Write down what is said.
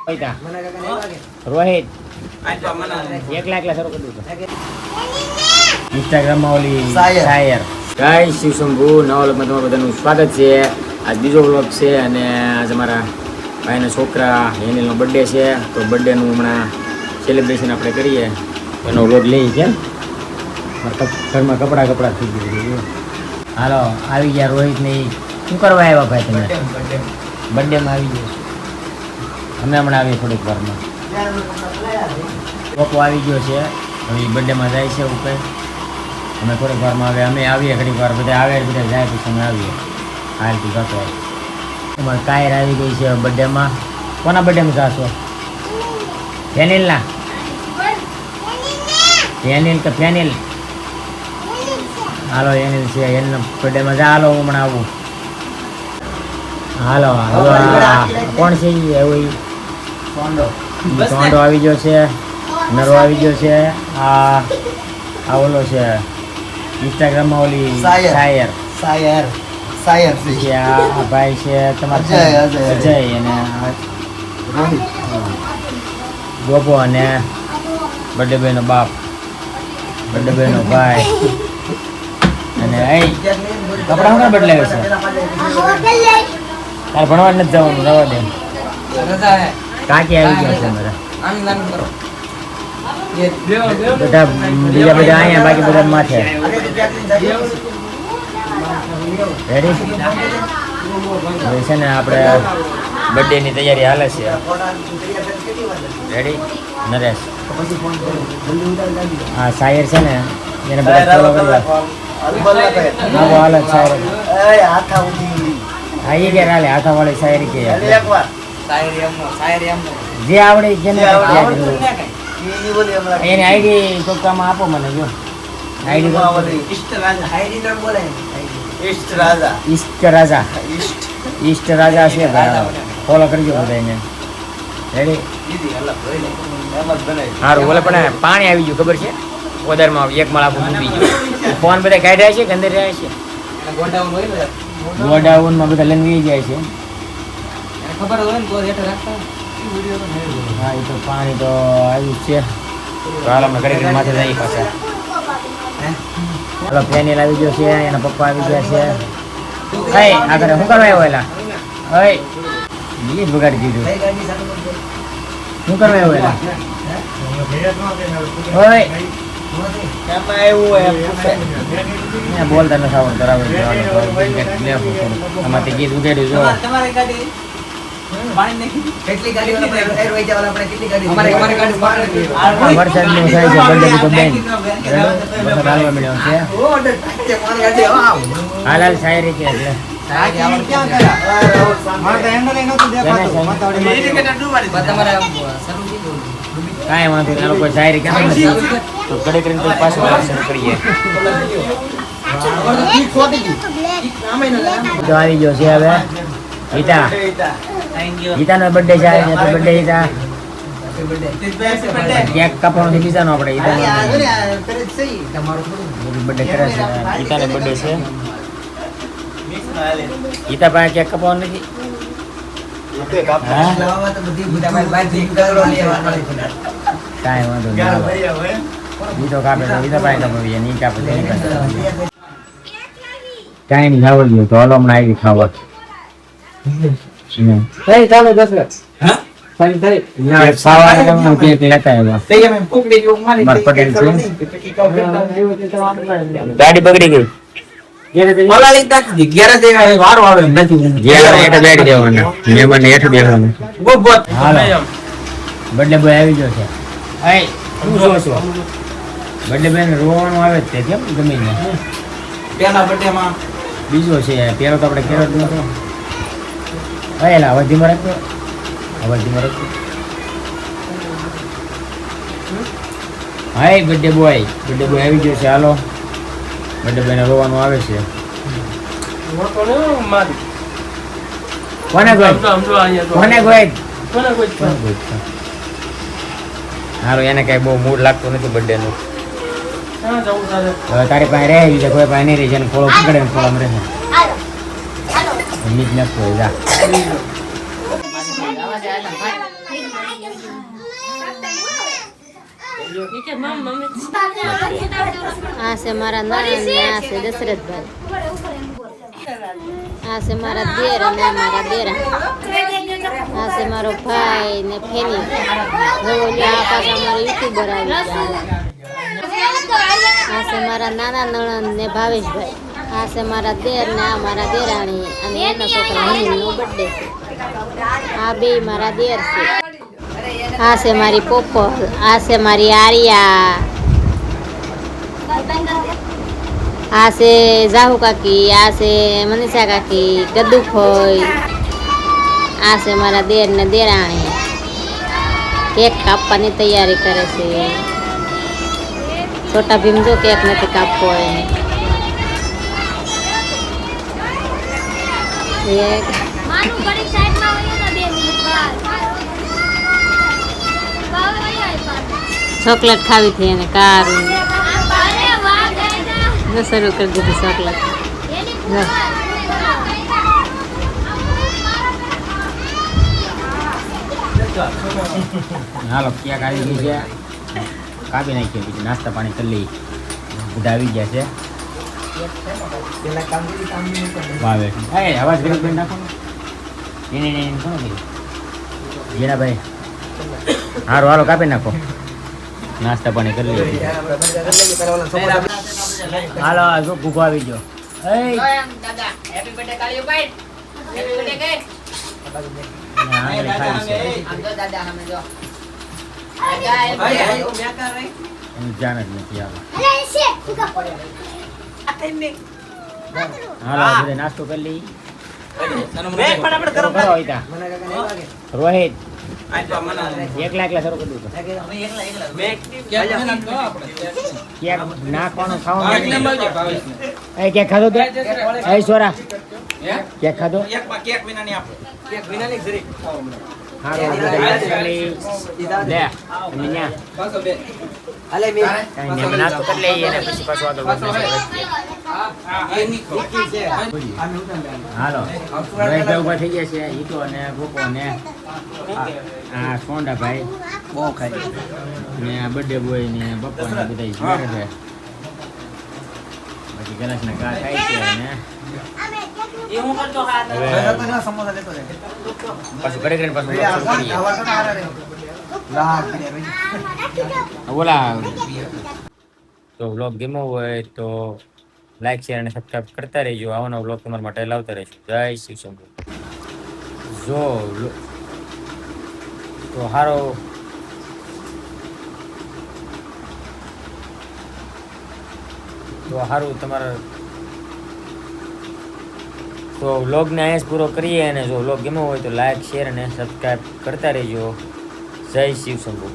રોહિત એકલા શરૂ કરી દીધું ઇન્સ્ટાગ્રામમાં ઓલી શાયર ગાઈસ શિવ શંભુ નવા વ્લોગમાં તમારું બધાનું સ્વાગત છે. આજ બીજો વ્લોગ છે અને આજ અમારા ભાઈના છોકરા હેનિલનો બર્થડે છે તો બર્થડેનું હમણાં સેલિબ્રેશન આપણે કરીએ એનો વ્લોગ લઈએ કેમ ઘરમાં કપડાં થઈ ગયું. હાલો આવી ગયા રોહિત ને શું કરવા આવ્યા ભાઈ તમે? બર્થડેમાં આવી ગયો અમે હમણાં આવીએ થોડીક વારમાં. પોપો આવી ગયો છે હવે બર્થડેમાં જાય છે એવું કંઈ અમે થોડીક વારમાં અમે આવીએ ઘડીક વાર બધા આવે બધા જાય પછી અમે આવીએ હાલથી જતો અમારે કાયર આવી ગઈ છે બર્થડેમાં. કોના બર્થડેમાં જાશો? ફેનિલના? ફેનિલ કે ફેનિલ? હાલો એનિલ છે એના બર્થડેમાં જા. હાલો હું હમણાં આવું. હાલો કોણ છે એવું? સોંડો આવી ગયો છે, નરો આવી ગયો છે, આ ઓલો છે ઇન્સ્ટાગ્રામમાં ઓલી શાયર છે, આ ભાઈ છે તમારા અજય અને ગોપો અને બર્થડે ભાઈનો બાપ, બર્થડે ભાઈનો ભાઈ અને કપડા શું બદલાવે છે? તારે ભણવા નથી જવાનું, રવા દે. કાકી આવી ગયા છે બધા બીજા અહીંયા બાકી બધા માથે રેડી છે ને. આપણે બર્થડેની તૈયારી હાલે છે. રેડી નરેશ? હા શાયર છે ને એને બધા ફોલો કરી હાલે શાયર. હા એ કે હાલે હાથાવાળી શાયરી કે જે આવડે એની આઈડી ચોખ્ખામાં આપો મને. જો આઈડી ઈષ્ટ રાજા છે ફોલો કરજો બધા એને. રેડી? સારું બોલે પણ પાણી આવી ગયું ખબર છે ઓદરમાં એક માળ આખું ડૂબી ગયું. ફોન બધા કાઢ્યા છે કે અંદર રહ્યા છે? ગોડાઉનમાં બધા લંગી જાય છે. ખબર હોય ને તો હેઠળ રાખતા. હા એ તો પાણી તો આવ્યું છે. હાલ અમે કરી માથે જઈએ પાછા. હાલો ફેનિલ આવી ગયો છે, એના પપ્પા આવી ગયા છે. આગળ શું કરવા આવ્યો? એલા બીજી બગાડી દીધું. શું કરવા આવ્યો? એલા બોલતા નથી આવડતું બરાબર. આમાંથી ગીત ઉગાડ્યું જો. વરસાદ નું થાય છે બર્થડે તો બેન વરસાદ હાલવા મળ્યો છે. હાલ શાયરી કે એટલે કાંઈ વાંધો નહીં. લોકો શાયરી કેમ નથી તો ઘડે કરીને પાછું શરૂ કરીએ. આવી ગયો છે હવે ગીતાનો બર્થડે છે. બર્થડે ગીતા કેક કાપવાનો બીજાનો આપણે બર્થડે કરે છે. ગીતાનો બર્થડે છે. ગીતા પાસે કેક કાપવાનો નથી. કાંઈ વાંધો નહીં. ગીતો કાપે તો ગીતા પાસે કાપવીએ નહીં કાપે કાંઈ નહીં. ખાવા ગયો તો હાલો હમણાં આવી ખાવા. ગાડી બગડી ગઈ. બર્થડે બોય આવી ગયો છે. બર્થડે બોય ને રોવાનું આવે જ કેમ ગમે પેલા બર્થડે માં બીજો છે. પેલો તો આપણે કેરો જ નતો. એલા અવધિમાં રાખજો, અવધિમાં રાખજો. હાય બર્થડે બોય આવી ગયો છે. હાલો બર્થડે બોય ને રોવાનું આવે છે. કોને ગોય હાલો એને કઈ બહુ મૂડ લાગતું નથી બર્થડે નું. હવે તારી પાસે રહે છે કોઈ પાસે નહીં રહી છે. ફોળો પકડે ને ફોળામાં રહે નીચ નાખતો જા. આ છે મારા નણંદ ને આ છે દશરથભાઈ. આ છે મારા દેર અને આ મારા દેરા. આ છે મારો ભાઈ ને ફેની. આ પાછા મારા યુટ્યુબર આવી ગયા. આ છે મારા નાના નણંદ ને ભાવેશભાઈ. આ છે મારા દેર ને આ મારા દેરાણી અને એના છોકરા હનીનો બર્થડે છે. આ બે મારા દેર છે. આ છે મારી પોપર. આ છે મારી આર્યા. આ છે જાહુ કાકી. આ છે મનીષા કાકી. ગદુફોઈ. આ છે મારા દેર ને દેરાણી. કેક કાપવાની તૈયારી કરે છે. છોટા ભીમ જો કેક નથી કાપવો એને. ચોકલેટ ખાવી હતી એને કારું શરૂ કરી દીધી ચોકલેટ. હાલો ક્યાંક આવી ગઈ છે, કાપી નાખીએ. બીજું નાસ્તા પાણી કરી લઈ. બધા આવી ગયા છે. ભાવે અવાજ ગરીબ બેન નાખો ને કોણ કર્યું જીનાભાઈ. હારું હાલો કાપી નાખો. નાસ્તા પાણી કરી લઈએ. હાલો જો ભૂખો આવી ગયો. જાણ જ નથી આવે. હાલો બધે નાસ્તો કરી લઈ. રોહિત એકલા શરૂ કરી દીધું. નાખવાનું ખાવાનું કેક ખાધો તે સોરા કેક ખાધો. નાસ્તો કરી લઈએ ને પછી પાછું આગળ. હાલો ઉભા થઈ ગયા છે ઈતો અને ગોપો ને આ સોંડા ભાઈ બહુ ખાય ને આ બર્થડે બોય ને બપ્પા ને બધા જોડે છે. પછી ગલાસ ના ગા થાય છે ને પાછું ઘરે ઘરે પાછું બોલા. તો વ્લોગ ગમ્યો હોય તો લાઈક શેર અને સબસ્ક્રાઈબ કરતા રહેજો. આવાનો વ્લોગ તમારા માટે લાવતા રહીશું. જય શિવ શંભુ. જો તો હારો તમારા તો વ્લોગને અહીંયા જ પૂરો કરીએ. અને જો વ્લોગ ગમ્યો હોય તો લાઈક શેર અને સબસ્ક્રાઈબ કરતા રહેજો. જય શિવ શંભુ.